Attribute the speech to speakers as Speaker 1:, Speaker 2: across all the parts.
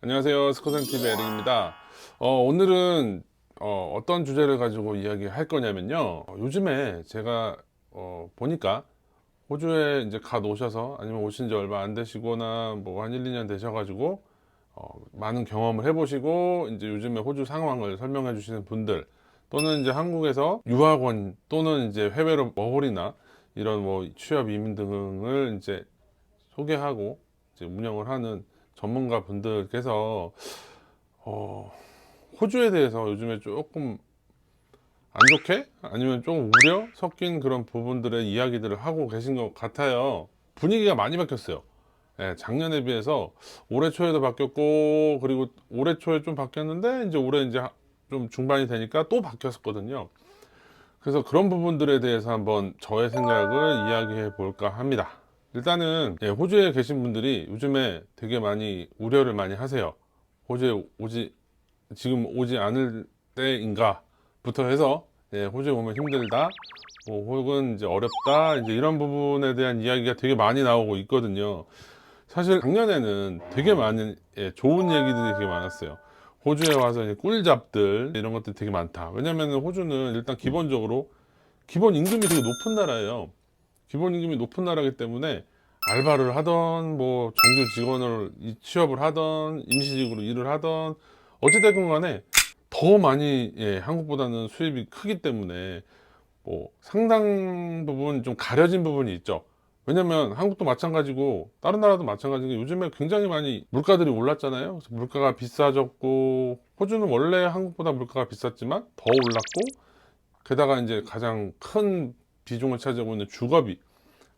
Speaker 1: 안녕하세요. 스코센TV 에릭입니다. 오늘은 떤 주제를 가지고 이야기할 거냐면요. 요즘에 제가 보니까 호주에 이제 갓 오셔서 아니면 오신 지 얼마 안 되시거나 뭐 한 1, 2년 되셔가지고 많은 경험을 해보시고 이제 요즘에 호주 상황을 설명해 주시는 분들 또는 이제 한국에서 유학원 또는 이제 해외로 머홀이나 이런 뭐 취업 이민 등을 이제 소개하고 이제 운영을 하는 전문가 분들께서 어, 호주에 대해서 요즘에 조금 안 좋게 아니면 좀 우려 섞인 그런 부분들의 이야기들을 하고 계신 것 같아요. 분위기가 많이 바뀌었어요. 예, 작년에 비해서 올해 초에도 바뀌었고 그리고 올해 초에 좀 바뀌었는데 이제 올해 이제 좀 중반이 되니까 또 바뀌었었거든요. 그래서 그런 부분들에 대해서 한번 저의 생각을 이야기해 볼까 합니다. 일단은 호주에 계신 분들이 요즘에 되게 많이 우려를 많이 하세요. 호주에 지금 오지 않을 때인가부터 해서 호주에 오면 힘들다, 뭐 혹은 이제 어렵다, 이제 이런 부분에 대한 이야기가 되게 많이 나오고 있거든요. 사실 작년에는 되게 많은 좋은 얘기들이 되게 많았어요. 호주에 와서 이제 꿀잡들 이런 것들이 되게 많다. 왜냐면은 호주는 일단 기본적으로 기본 임금이 되게 높은 나라예요. 기본 임금이 높은 나라이기 때문에 알바를 하던 뭐 정규 직원을 취업을 하던 임시직으로 일을 하던 어찌됐건 간에 더 많이 한국보다는 수입이 크기 때문에 뭐 상당 부분 좀 가려진 부분이 있죠. 왜냐면 한국도 마찬가지고 다른 나라도 마찬가지인 게 요즘에 굉장히 많이 물가들이 올랐잖아요. 그래서 물가가 비싸졌고 호주는 원래 한국보다 물가가 비쌌지만 더 올랐고 게다가 이제 가장 큰 비중을 차지하고 있는 주거비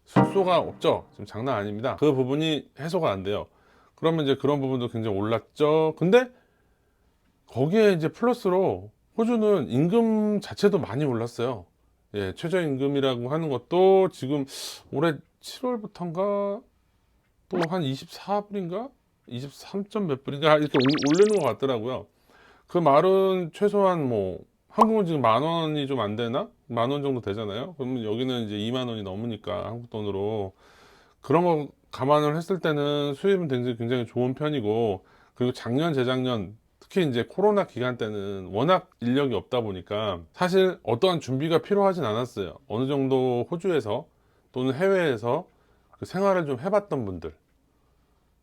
Speaker 1: 숙소가 없죠. 지금 장난 아닙니다. 그 부분이 해소가 안 돼요. 그러면 이제 그런 부분도 굉장히 올랐죠. 근데 거기에 이제 플러스로 호주는 임금 자체도 많이 올랐어요. 예, 최저임금이라고 하는 것도 지금 올해 7월부터인가 또 한 24불인가 23점 몇 불인가 이렇게 올리는 것 같더라고요. 그 말은 최소한 뭐 한국은 지금 10,000원이 좀 안 되나? 10,000원 정도 되잖아요. 그러면 여기는 이제 20,000원이 넘으니까 한국 돈으로 그런 거 감안을 했을 때는 수입은 굉장히 좋은 편이고 그리고 작년 재작년 특히 이제 코로나 기간 때는 워낙 인력이 없다 보니까 사실 어떠한 준비가 필요하진 않았어요. 어느 정도 호주에서 또는 해외에서 그 생활을 좀 해봤던 분들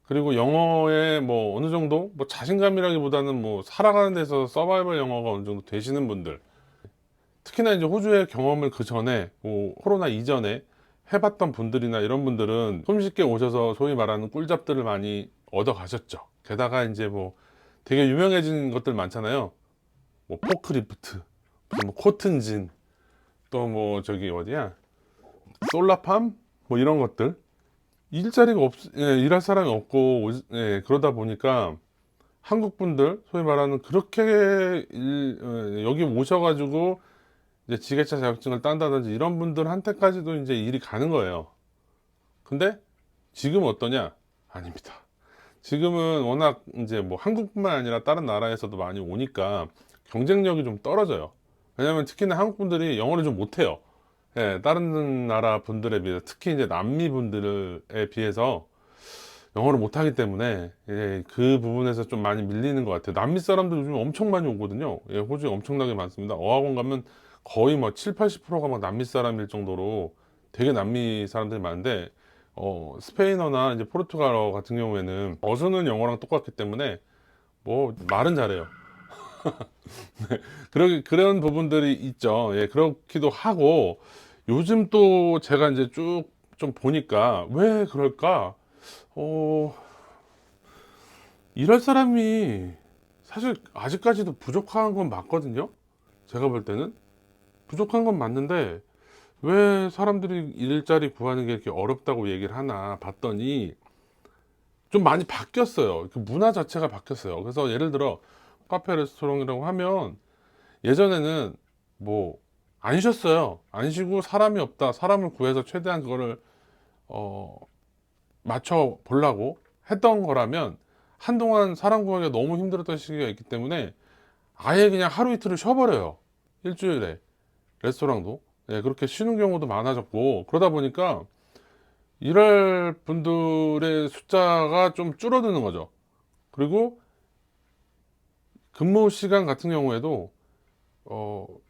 Speaker 1: 그리고 영어에 뭐 어느 정도 뭐 자신감이라기보다는 뭐 살아가는 데서 서바이벌 영어가 어느 정도 되시는 분들 특히나 이제 호주의 경험을 그 전에 뭐 코로나 이전에 해봤던 분들이나 이런 분들은 손쉽게 오셔서 소위 말하는 꿀잡들을 많이 얻어 가셨죠. 게다가 이제 뭐 되게 유명해진 것들 많잖아요. 뭐 포크리프트, 무슨 뭐 코튼진, 또 뭐 저기 어디야 솔라팜 뭐 이런 것들 일자리가 일할 사람이 없고 그러다 보니까 한국 분들 소위 말하는 그렇게 여기 오셔가지고 이제 지게차 자격증을 딴다든지 이런 분들한테까지도 이제 일이 가는 거예요. 근데 지금 어떠냐? 아닙니다. 지금은 워낙 이제 뭐 한국뿐만 아니라 다른 나라에서도 많이 오니까 경쟁력이 좀 떨어져요. 왜냐면 특히나 한국 분들이 영어를 좀 못해요. 예, 다른 나라 분들에 비해서 특히 이제 남미 분들에 비해서 영어를 못하기 때문에 그 부분에서 좀 많이 밀리는 것 같아요. 남미 사람들 요즘 엄청 많이 오거든요. 호주에 엄청나게 많습니다. 어학원 가면 거의 뭐 7, 80%가 막 남미 사람일 정도로 되게 남미 사람들이 많은데 스페인어나 이제 포르투갈어 같은 경우에는 어수는 영어랑 똑같기 때문에 뭐 말은 잘해요. 그런 부분들이 있죠. 그렇기도 하고 요즘 또 제가 이제 쭉 좀 보니까 왜 그럴까? 어, 일할 사람이 사실 아직까지도 부족한 건 맞거든요. 제가 볼 때는 부족한 건 맞는데 왜 사람들이 일자리 구하는 게 이렇게 어렵다고 얘기를 하나 봤더니 좀 많이 바뀌었어요. 그 문화 자체가 바뀌었어요. 그래서 예를 들어 카페 레스토랑이라고 하면 예전에는 뭐 안 쉬었어요. 안 쉬고 사람이 없다. 사람을 구해서 최대한 그거를 어, 맞춰 보려고 했던 거라면 한동안 사람 구하기가 너무 힘들었던 시기가 있기 때문에 아예 그냥 하루 이틀을 쉬어버려요. 일주일에 레스토랑도 그렇게 쉬는 경우도 많아졌고 그러다 보니까 일할 분들의 숫자가 좀 줄어드는 거죠. 그리고 근무 시간 같은 경우에도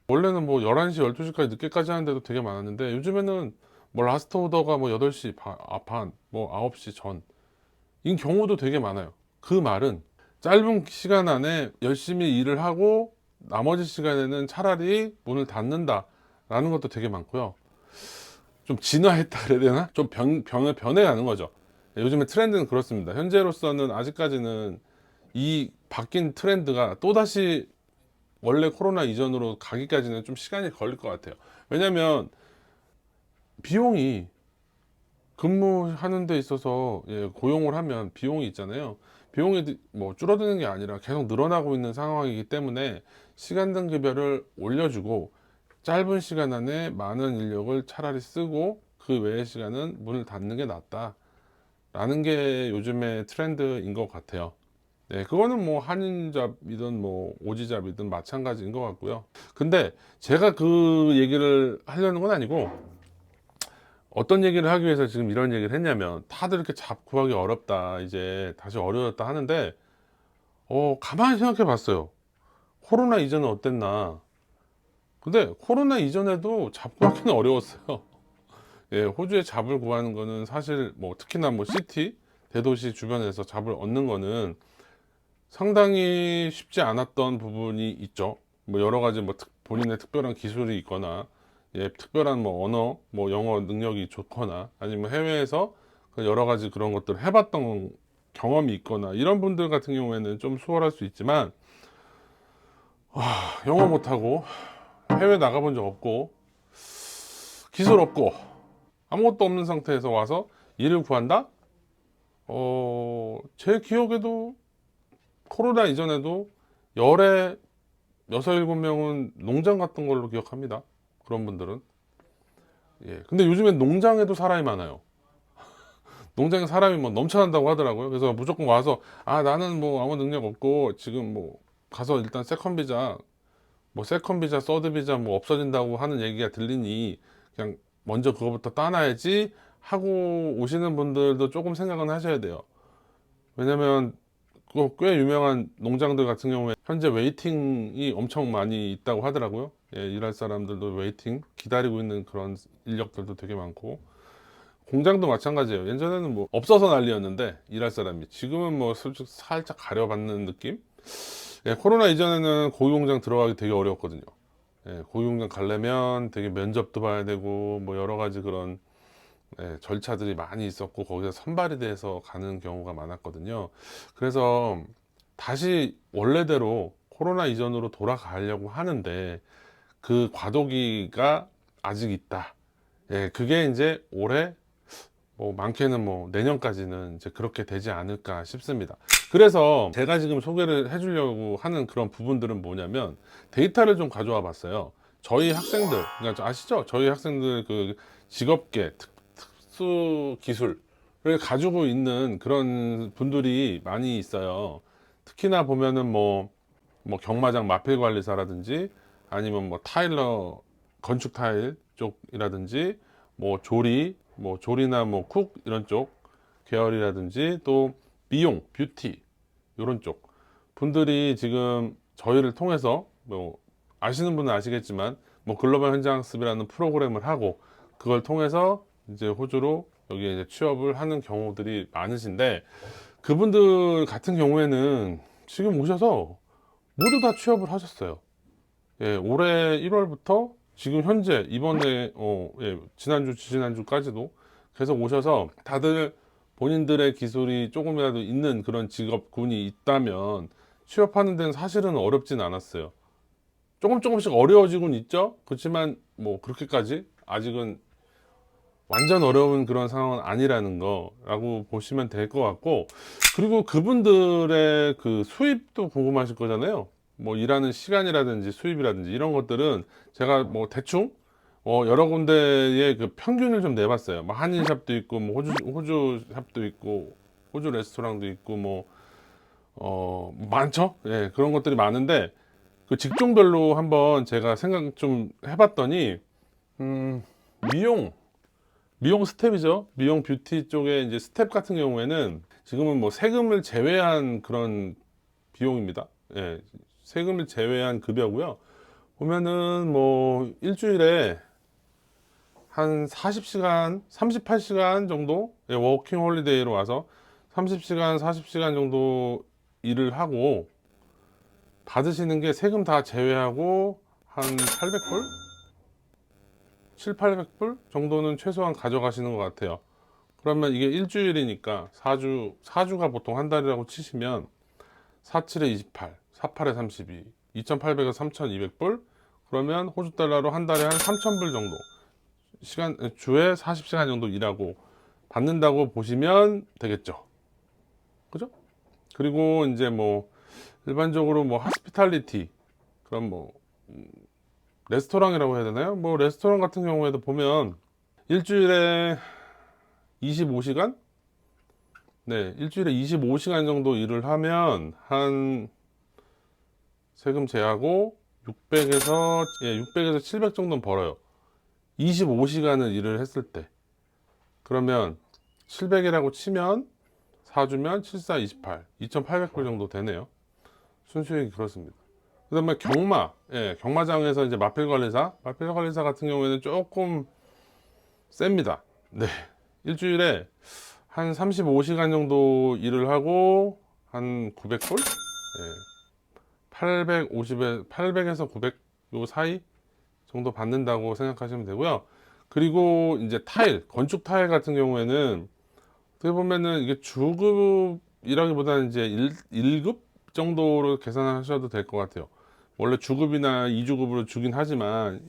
Speaker 1: 원래는 뭐 11시, 12시까지 늦게까지 하는 데도 되게 많았는데 요즘에는 뭐 라스트 오더가 뭐 8시 반, 뭐 9시 전 인 경우도 되게 많아요. 그 말은 짧은 시간 안에 열심히 일을 하고 나머지 시간에는 차라리 문을 닫는다라는 것도 되게 많고요. 좀 진화했다 그래야 되나? 좀 변해가는 거죠. 요즘에 트렌드는 그렇습니다. 현재로서는 아직까지는 이 바뀐 트렌드가 또다시 원래 코로나 이전으로 가기까지는 좀 시간이 걸릴 것 같아요. 왜냐면 비용이 근무하는 데 있어서 고용을 하면 비용이 있잖아요. 비용이 뭐 줄어드는 게 아니라 계속 늘어나고 있는 상황이기 때문에 시간 등급별을 올려주고 짧은 시간 안에 많은 인력을 차라리 쓰고 그 외의 시간은 문을 닫는 게 낫다라는 게 요즘의 트렌드인 것 같아요. 네, 그거는 뭐 한인잡이든 뭐 오지잡이든 마찬가지인 것 같고요. 근데 제가 그 얘기를 하려는 건 아니고 어떤 얘기를 하기 위해서 지금 이런 얘기를 했냐면 다들 이렇게 잡 구하기 어렵다 이제 다시 어려웠다 하는데 가만히 생각해 봤어요. 코로나 이전은 어땠나. 근데 코로나 이전에도 잡 구하기는 어려웠어요. 예, 호주에 잡을 구하는 거는 사실 뭐 특히나 뭐 시티 대도시 주변에서 잡을 얻는 거는 상당히 쉽지 않았던 부분이 있죠. 뭐 여러 가지 뭐 본인의 특별한 기술이 있거나 특별한 뭐 언어, 뭐 영어 능력이 좋거나 아니면 해외에서 그 여러 가지 그런 것들을 해봤던 경험이 있거나 이런 분들 같은 경우에는 좀 수월할 수 있지만 영어 못하고 해외 나가본 적 없고 기술 없고 아무것도 없는 상태에서 와서 일을 구한다? 제 기억에도 코로나 이전에도 열에 6, 7명은 농장 갔던 걸로 기억합니다. 그런 분들은. 예. 근데 요즘엔 농장에도 사람이 많아요. 농장에 사람이 뭐 넘쳐난다고 하더라고요. 그래서 무조건 와서, 나는 뭐 아무 능력 없고, 지금 뭐, 가서 일단 세컨 비자, 뭐 세컨 비자, 서드 비자 뭐 없어진다고 하는 얘기가 들리니, 그냥 먼저 그거부터 따놔야지 하고 오시는 분들도 조금 생각은 하셔야 돼요. 왜냐면, 꽤 유명한 농장들 같은 경우에 현재 웨이팅이 엄청 많이 있다고 하더라고요. 예, 일할 사람들도 웨이팅 기다리고 있는 그런 인력들도 되게 많고 공장도 마찬가지예요. 예전에는 뭐 없어서 난리였는데 일할 사람이 지금은 뭐 솔직히 살짝 가려받는 느낌? 예, 코로나 이전에는 고기공장 들어가기 되게 어려웠거든요. 예, 고기공장 가려면 되게 면접도 봐야 되고 뭐 여러 가지 그런 절차들이 많이 있었고 거기서 선발이 돼서 가는 경우가 많았거든요. 그래서 다시 원래대로 코로나 이전으로 돌아가려고 하는데 그 과도기가 아직 있다. 예, 그게 이제 올해 뭐 많게는 뭐 내년까지는 이제 그렇게 되지 않을까 싶습니다. 그래서 제가 지금 소개를 해주려고 하는 그런 부분들은 뭐냐면 데이터를 좀 가져와 봤어요. 저희 학생들, 그러니까 아시죠? 저희 학생들 그 직업계, 특수 기술을 가지고 있는 그런 분들이 많이 있어요. 특히나 보면은 뭐 경마장 마필 관리사라든지 아니면 뭐 타일러 건축 타일 쪽이라든지 뭐 조리나 뭐 쿡 이런 쪽 계열이라든지 또 미용, 뷰티 이런 쪽 분들이 지금 저희를 통해서 뭐 아시는 분은 아시겠지만 뭐 글로벌 현장 학습이라는 프로그램을 하고 그걸 통해서 이제 호주로 여기에 이제 취업을 하는 경우들이 많으신데 그분들 같은 경우에는 지금 오셔서 모두 다 취업을 하셨어요. 예, 올해 1월부터 지금 현재 이번에 지난주, 지지난주까지도 계속 오셔서 다들 본인들의 기술이 조금이라도 있는 그런 직업군이 있다면 취업하는 데는 사실은 어렵진 않았어요. 조금씩 어려워지곤 있죠. 그렇지만 뭐 그렇게까지 아직은 완전 어려운 그런 상황은 아니라는 거라고 보시면 될 것 같고 그리고 그분들의 그 수입도 궁금하실 거잖아요. 뭐 일하는 시간이라든지 수입이라든지 이런 것들은 제가 뭐 대충 여러 군데의 그 평균을 좀 내봤어요. 뭐 한인샵도 있고 뭐 호주 샵도 있고 호주 레스토랑도 있고 많죠. 예, 그런 것들이 많은데 그 직종별로 한번 제가 생각 좀 해봤더니 음, 미용 미용 스텝이죠. 미용 뷰티 쪽에 이제 스텝 같은 경우에는 지금은 뭐 세금을 제외한 그런 비용입니다. 예, 세금을 제외한 급여고요. 보면은 뭐 일주일에 한 40시간, 38시간 정도 워킹 홀리데이로 와서 30시간, 40시간 정도 일을 하고 받으시는 게 세금 다 제외하고 한 800불? 7, 800불 정도는 최소한 가져가시는 것 같아요. 그러면 이게 일주일이니까 4주가 보통 한 달이라고 치시면 47에 28, 48에 32, 2,800에서 3,200불. 그러면 호주 달러로 한 달에 한 3,000불 정도 주에 40시간 정도 일하고 받는다고 보시면 되겠죠. 그죠? 그리고 이제 뭐 일반적으로 뭐 하스피탈리티, 그럼 뭐 레스토랑이라고 해야 되나요? 뭐 레스토랑 같은 경우에도 보면 일주일에 25시간? 네, 일주일에 25시간 정도 일을 하면 한 세금 제하고 600에서 700 정도는 벌어요. 25시간을 일을 했을 때. 그러면 700이라고 치면 4주면 7, 4, 28, 2,800불 정도 되네요. 순수익이 그렇습니다. 그 다음에 경마장에서 이제 마필관리사 같은 경우에는 조금 셉니다. 네. 일주일에 한 35시간 정도 일을 하고 한 900불? 800에서 900 요 사이 정도 받는다고 생각하시면 되고요. 그리고 이제 건축 타일 같은 경우에는 어떻게 보면은 이게 주급이라기보다는 이제 1급 정도로 계산하셔도 될 것 같아요. 원래 주급이나 2주급으로 주긴 하지만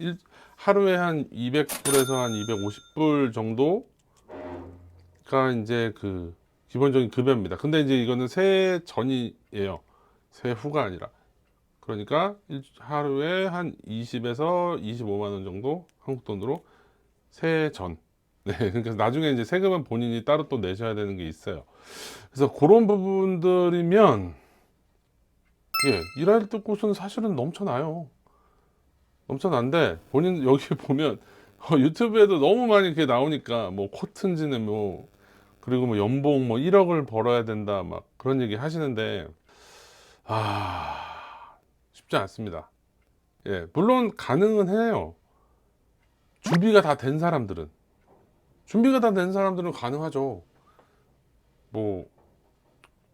Speaker 1: 하루에 한 200불에서 한 250불 정도가 이제 그 기본적인 급여입니다. 근데 이제 이거는 세 전이에요. 세 후가 아니라. 그러니까 하루에 한 20에서 25만 원 정도 한국 돈으로 세 전. 네, 그러니까 나중에 이제 세금은 본인이 따로 또 내셔야 되는 게 있어요. 그래서 그런 부분들이면 일할 곳은 사실은 넘쳐나요. 넘쳐난데 본인 여기 보면 유튜브에도 너무 많이 이렇게 나오니까 뭐 코튼지는 뭐 그리고 뭐 연봉 뭐 1억을 벌어야 된다 막 그런 얘기 하시는데 쉽지 않습니다. 물론 가능은 해요. 준비가 다 된 사람들은 가능하죠. 뭐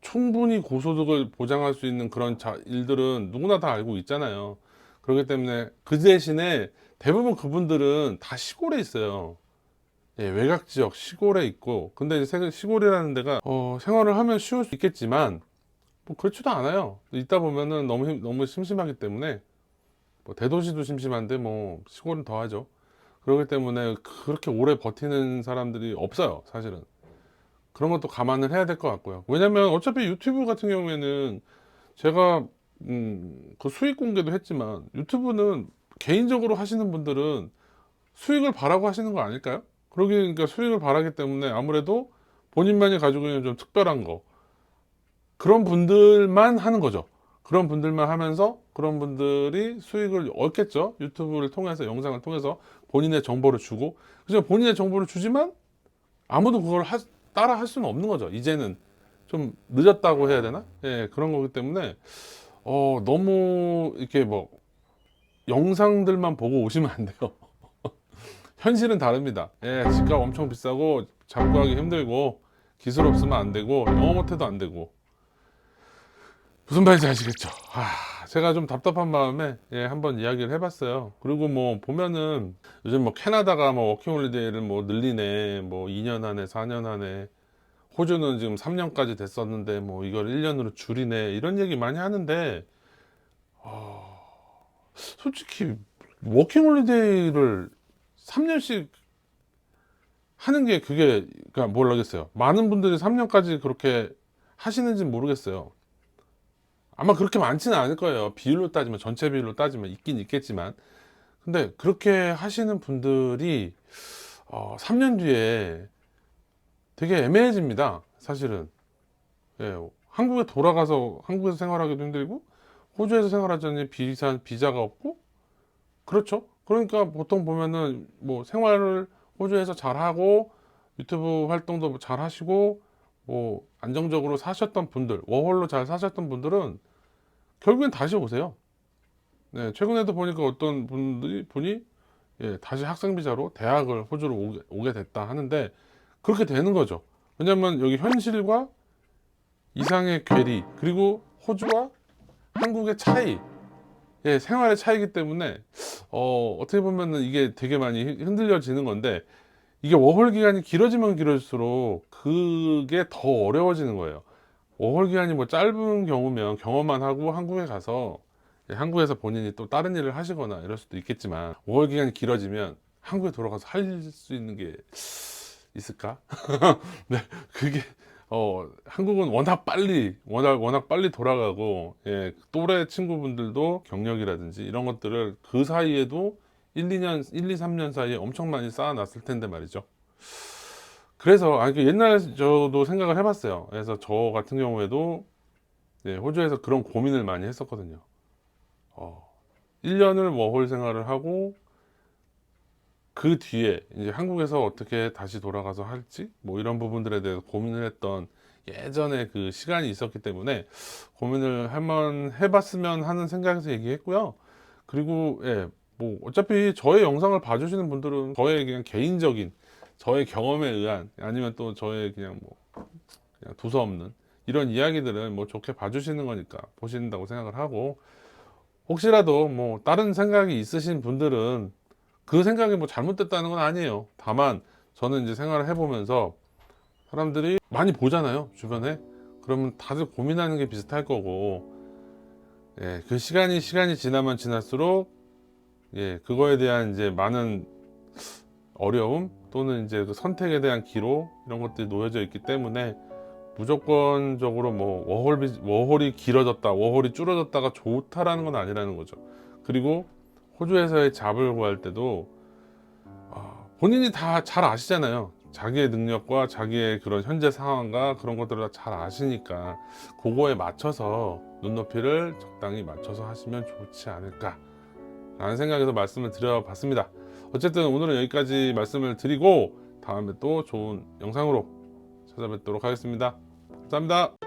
Speaker 1: 충분히 고소득을 보장할 수 있는 그런 일들은 누구나 다 알고 있잖아요. 그렇기 때문에 그 대신에 대부분 그분들은 다 시골에 있어요. 외곽 지역 시골에 있고 근데 이제 시골이라는 데가 생활을 하면 쉬울 수 있겠지만 뭐 그렇지도 않아요. 있다 보면은 너무 심심하기 때문에 뭐 대도시도 심심한데 뭐 시골은 더하죠. 그렇기 때문에 그렇게 오래 버티는 사람들이 없어요, 사실은. 그런 것도 감안을 해야 될 것 같고요. 왜냐면 어차피 유튜브 같은 경우에는 제가 그 수익 공개도 했지만 유튜브는 개인적으로 하시는 분들은 수익을 바라고 하시는 거 아닐까요? 그러니까 수익을 바라기 때문에 아무래도 본인만이 가지고 있는 좀 특별한 거 그런 분들만 하는 거죠. 그런 분들만 하면서 그런 분들이 수익을 얻겠죠. 유튜브를 통해서 영상을 통해서 본인의 정보를 주고 그죠. 본인의 정보를 주지만 아무도 그걸 따라 할 수는 없는 거죠. 이제는 좀 늦었다고 해야 되나? 그런 거기 때문에 너무 이렇게 뭐 영상들만 보고 오시면 안 돼요. 현실은 다릅니다. 집값 엄청 비싸고 잡 구하기 힘들고 기술 없으면 안 되고 영어 못해도 안 되고 무슨 말인지 아시겠죠? 제가 좀 답답한 마음에 한번 이야기를 해봤어요. 그리고 뭐 보면은 요즘 뭐 캐나다가 뭐 워킹홀리데이를 뭐 늘리네, 뭐 2년 안에 4년 안에 호주는 지금 3년까지 됐었는데 뭐 이걸 1년으로 줄이네 이런 얘기 많이 하는데 솔직히 워킹홀리데이를 3년씩 하는 게 그게 그러니까 모르겠어요. 많은 분들이 3년까지 그렇게 하시는지 모르겠어요. 아마 그렇게 많지는 않을 거예요. 비율로 따지면 전체 비율로 따지면 있긴 있겠지만 근데 그렇게 하시는 분들이 3년 뒤에 되게 애매해집니다. 사실은 한국에 돌아가서 한국에서 생활하기도 힘들고 호주에서 생활하자니 비자가 없고 그렇죠. 그러니까 보통 보면은 뭐 생활을 호주에서 잘하고 유튜브 활동도 잘 하시고 뭐 안정적으로 사셨던 분들 워홀로 잘 사셨던 분들은 결국엔 다시 오세요. 네, 최근에도 보니까 어떤 분이 예, 다시 학생 비자로 대학을 호주로 오게 됐다 하는데 그렇게 되는 거죠. 왜냐면 여기 현실과 이상의 괴리, 그리고 호주와 한국의 차이, 예, 생활의 차이기 때문에 어떻게 보면은 이게 되게 많이 흔들려지는 건데, 이게 워홀 기간이 길어지면 길어질수록 그게 더 어려워지는 거예요. 워홀 기간이 뭐 짧은 경우면 경험만 하고 한국에 가서, 예, 한국에서 본인이 또 다른 일을 하시거나 이럴 수도 있겠지만, 워홀 기간이 길어지면 한국에 돌아가서 할 수 있는 게 있을까? 네, 그게 한국은 워낙 빨리 돌아가고, 예, 또래 친구분들도 경력이라든지 이런 것들을 그 사이에도 1, 2, 3년 사이에 엄청 많이 쌓아놨을 텐데 말이죠. 그래서 옛날에 저도 생각을 해봤어요. 그래서 저 같은 경우에도, 예, 호주에서 그런 고민을 많이 했었거든요. 1년을 워홀 생활을 하고 그 뒤에 이제 한국에서 어떻게 다시 돌아가서 할지 뭐 이런 부분들에 대해서 고민을 했던 예전에 그 시간이 있었기 때문에 고민을 한번 해봤으면 하는 생각에서 얘기했고요. 그리고 예, 뭐 어차피 저의 영상을 봐주시는 분들은 저의 그냥 개인적인 저의 경험에 의한, 아니면 또 저의 그냥 뭐 그냥 두서없는 이런 이야기들을 뭐 좋게 봐주시는 거니까 보신다고 생각을 하고, 혹시라도 뭐 다른 생각이 있으신 분들은 그 생각이 뭐 잘못됐다는 건 아니에요. 다만 저는 이제 생활을 해보면서 사람들이 많이 보잖아요, 주변에. 그러면 다들 고민하는 게 비슷할 거고, 예, 그 시간이 지나면 지날수록, 예, 그거에 대한 이제 많은 어려움 또는 이제 그 선택에 대한 기로, 이런 것들이 놓여져 있기 때문에 무조건적으로 뭐 워홀이 길어졌다, 워홀이 줄어졌다가 좋다라는 건 아니라는 거죠. 그리고 호주에서의 잡을 구할 때도 본인이 다 잘 아시잖아요. 자기의 능력과 자기의 그런 현재 상황과 그런 것들을 다 잘 아시니까 그거에 맞춰서 눈높이를 적당히 맞춰서 하시면 좋지 않을까 라는 생각에서 말씀을 드려봤습니다. 어쨌든 오늘은 여기까지 말씀을 드리고 다음에 또 좋은 영상으로 찾아뵙도록 하겠습니다. 감사합니다.